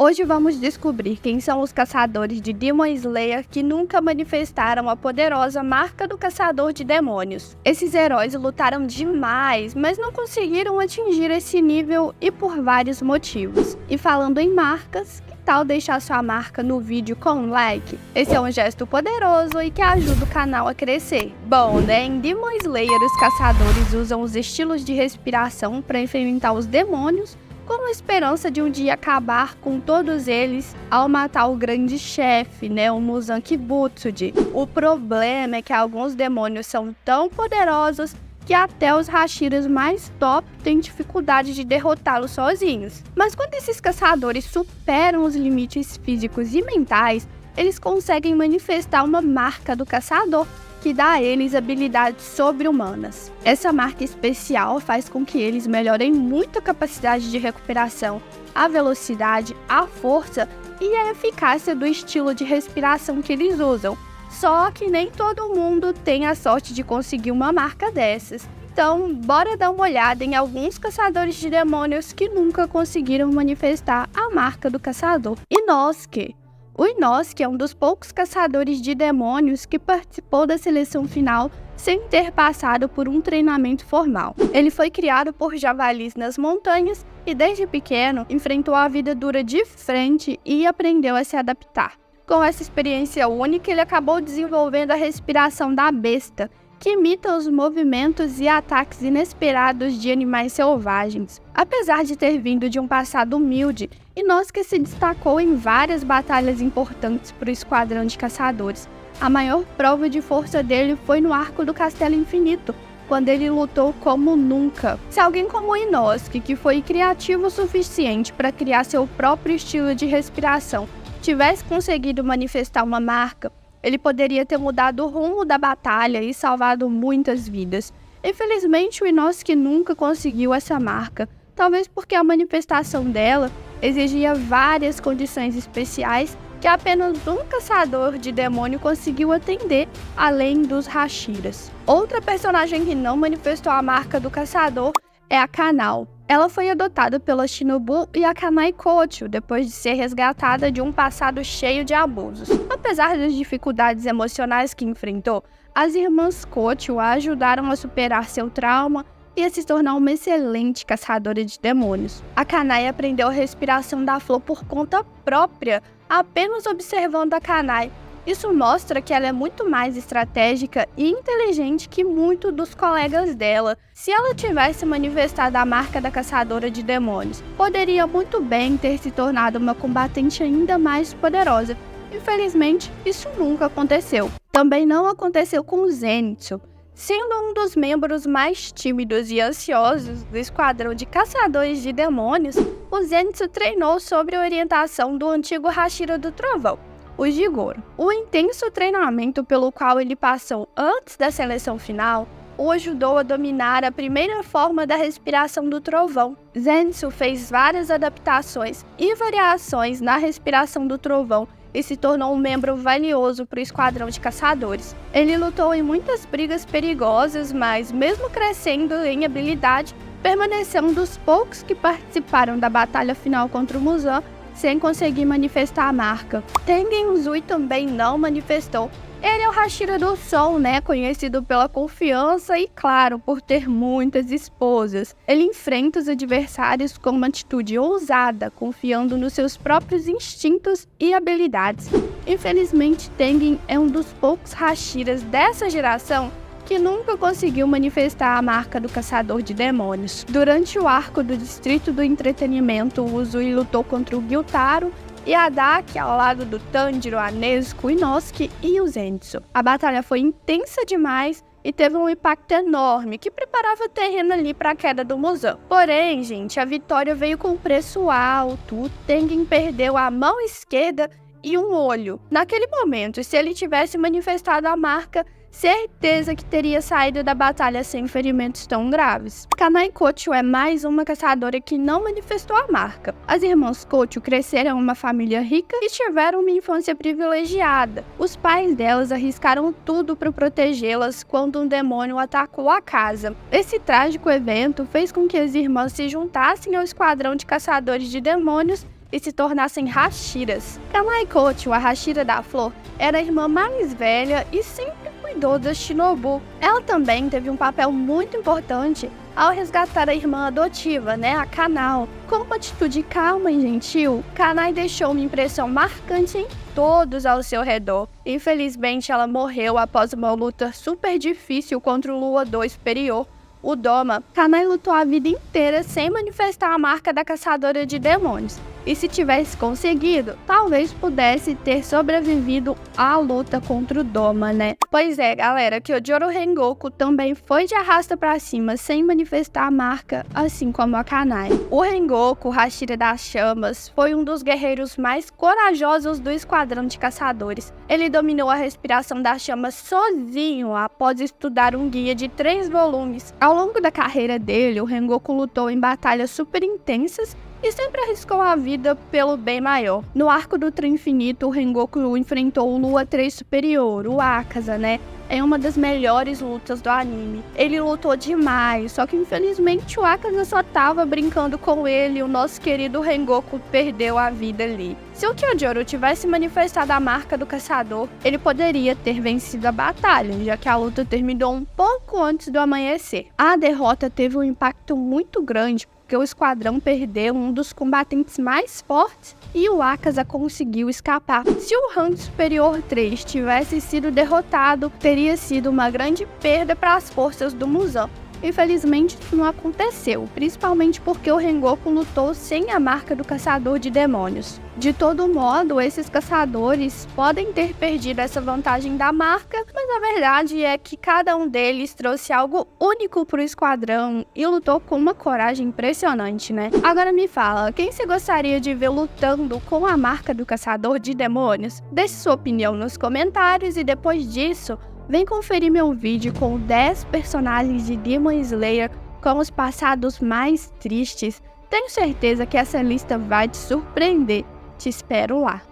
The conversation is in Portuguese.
Hoje vamos descobrir quem são os caçadores de Demon Slayer que nunca manifestaram a poderosa marca do caçador de demônios. Esses heróis lutaram demais, mas não conseguiram atingir esse nível e por vários motivos. E falando em marcas, que tal deixar sua marca no vídeo com um like? Esse é um gesto poderoso e que ajuda o canal a crescer. Bom, em Demon Slayer os caçadores usam os estilos de respiração para enfrentar os demônios, com a esperança de um dia acabar com todos eles ao matar o grande chefe, o Muzan Kibutsuji. O problema é que alguns demônios são tão poderosos que até os Hashiras mais top têm dificuldade de derrotá-los sozinhos. Mas quando esses caçadores superam os limites físicos e mentais, eles conseguem manifestar uma marca do caçador, que dá a eles habilidades sobre-humanas. Essa marca especial faz com que eles melhorem muito a capacidade de recuperação, a velocidade, a força e a eficácia do estilo de respiração que eles usam. Só que nem todo mundo tem a sorte de conseguir uma marca dessas. Então, bora dar uma olhada em alguns caçadores de demônios que nunca conseguiram manifestar a marca do caçador. Inosuke. O Inosuke é um dos poucos caçadores de demônios que participou da seleção final sem ter passado por um treinamento formal. Ele foi criado por javalis nas montanhas e desde pequeno enfrentou a vida dura de frente e aprendeu a se adaptar. Com essa experiência única, ele acabou desenvolvendo a respiração da besta, que imita os movimentos e ataques inesperados de animais selvagens. Apesar de ter vindo de um passado humilde, Inosuke se destacou em várias batalhas importantes para o esquadrão de caçadores. A maior prova de força dele foi no arco do Castelo Infinito, quando ele lutou como nunca. Se alguém como Inosuke, que foi criativo o suficiente para criar seu próprio estilo de respiração, tivesse conseguido manifestar uma marca, ele poderia ter mudado o rumo da batalha e salvado muitas vidas. Infelizmente, o Inosuke nunca conseguiu essa marca, talvez porque a manifestação dela exigia várias condições especiais que apenas um caçador de demônio conseguiu atender, além dos Hashiras. Outra personagem que não manifestou a marca do caçador é a Kanao. Ela foi adotada pela Shinobu e a Kanai Kocho depois de ser resgatada de um passado cheio de abusos. Apesar das dificuldades emocionais que enfrentou, as irmãs Kocho a ajudaram a superar seu trauma e a se tornar uma excelente caçadora de demônios. A Kanai aprendeu a respiração da flor por conta própria, apenas observando a Kanai. Isso mostra que ela é muito mais estratégica e inteligente que muitos dos colegas dela. Se ela tivesse manifestado a marca da caçadora de demônios, poderia muito bem ter se tornado uma combatente ainda mais poderosa. Infelizmente, isso nunca aconteceu. Também não aconteceu com Zenitsu. Sendo um dos membros mais tímidos e ansiosos do esquadrão de caçadores de demônios, o Zenitsu treinou sob a orientação do antigo Hashira do Trovão, o Jigoro. O intenso treinamento pelo qual ele passou antes da seleção final o ajudou a dominar a primeira forma da respiração do trovão. Zenitsu fez várias adaptações e variações na respiração do trovão e se tornou um membro valioso para o esquadrão de caçadores. Ele lutou em muitas brigas perigosas, mas mesmo crescendo em habilidade, permaneceu um dos poucos que participaram da batalha final contra o Muzan sem conseguir manifestar a marca. Tengen Uzui também não manifestou. Ele é o Hashira do Sol, conhecido pela confiança e, claro, por ter muitas esposas. Ele enfrenta os adversários com uma atitude ousada, confiando nos seus próprios instintos e habilidades. Infelizmente, Tengen é um dos poucos Hashiras dessa geração que nunca conseguiu manifestar a marca do caçador de demônios. Durante o arco do Distrito do Entretenimento, o Uzui lutou contra o Gyutaro e a Daki ao lado do Tanjiro, a Nezuko, o Inosuke e o Zenitsu. A batalha foi intensa demais e teve um impacto enorme que preparava o terreno ali para a queda do Muzan. Porém, gente, a vitória veio com um preço alto. O Tengen perdeu a mão esquerda e um olho. Naquele momento, se ele tivesse manifestado a marca, certeza que teria saído da batalha sem ferimentos tão graves. Kanai Kocho é mais uma caçadora que não manifestou a marca. As irmãs Kocho cresceram em uma família rica e tiveram uma infância privilegiada. Os pais delas arriscaram tudo para protegê-las quando um demônio atacou a casa. Esse trágico evento fez com que as irmãs se juntassem ao esquadrão de caçadores de demônios e se tornassem Hashiras. Kanai Kocho, a Hashira da Flor, era a irmã mais velha e sempre cuidou da Shinobu. Ela também teve um papel muito importante ao resgatar a irmã adotiva, a Kanao. Com uma atitude calma e gentil, Kanai deixou uma impressão marcante em todos ao seu redor. Infelizmente, ela morreu após uma luta super difícil contra o Lua 2 superior, o Doma. Kanai lutou a vida inteira sem manifestar a marca da caçadora de demônios. E se tivesse conseguido, talvez pudesse ter sobrevivido à luta contra o Doma, Pois é, galera, que o Kyojuro Rengoku também foi de arrasta pra cima sem manifestar a marca, assim como a Kanai. O Rengoku, Hashira das Chamas, foi um dos guerreiros mais corajosos do esquadrão de caçadores. Ele dominou a respiração das chamas sozinho após estudar um guia de 3 volumes. Ao longo da carreira dele, o Rengoku lutou em batalhas super intensas e sempre arriscou a vida pelo bem maior. No arco do Trio Infinito, o Rengoku enfrentou o Lua 3 superior, o Akaza, em uma das melhores lutas do anime. Ele lutou demais, só que infelizmente o Akaza só tava brincando com ele e o nosso querido Rengoku perdeu a vida ali. Se o Kyojuro tivesse manifestado a marca do caçador, ele poderia ter vencido a batalha, já que a luta terminou um pouco antes do amanhecer. A derrota teve um impacto muito grande, porque o esquadrão perdeu um dos combatentes mais fortes e o Akaza conseguiu escapar. Se o rank superior 3 tivesse sido derrotado, teria sido uma grande perda para as forças do Muzan. Infelizmente, isso não aconteceu, principalmente porque o Rengoku lutou sem a marca do caçador de demônios. De todo modo, esses caçadores podem ter perdido essa vantagem da marca, mas a verdade é que cada um deles trouxe algo único para o esquadrão e lutou com uma coragem impressionante, Agora me fala, quem você gostaria de ver lutando com a marca do caçador de demônios? Deixe sua opinião nos comentários e depois disso, vem conferir meu vídeo com 10 personagens de Demon Slayer com os passados mais tristes. Tenho certeza que essa lista vai te surpreender. Te espero lá.